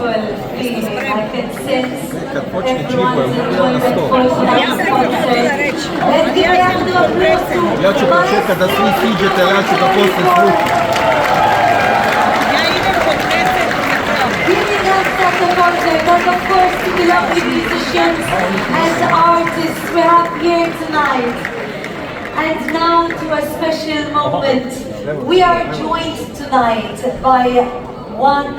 wonderful feeling. I can sense Kad počne everyone's Džibo, enjoyment na sto. for tonight's concert. Let's give a round of applause to Ja ću počekat da svi siđete, ali ja ću ga poslije slušati. Giving us at the concert, but of course to the lovely musicians and artists we have here tonight. And now to a special moment. We are joined tonight by one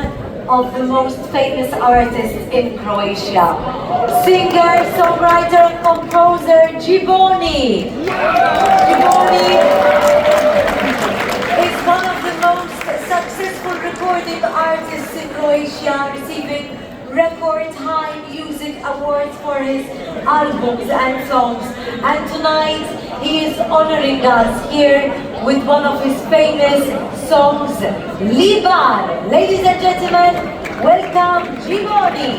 of the most famous artists in Croatia. Singer, songwriter and composer Gjiboni. Gjiboni is one of the most successful recording artists in Croatia, receiving record high music awards for his albums and songs. And tonight he is honoring us here with one of his famous songs, Liban. Ladies and gentlemen, welcome Gjiboni.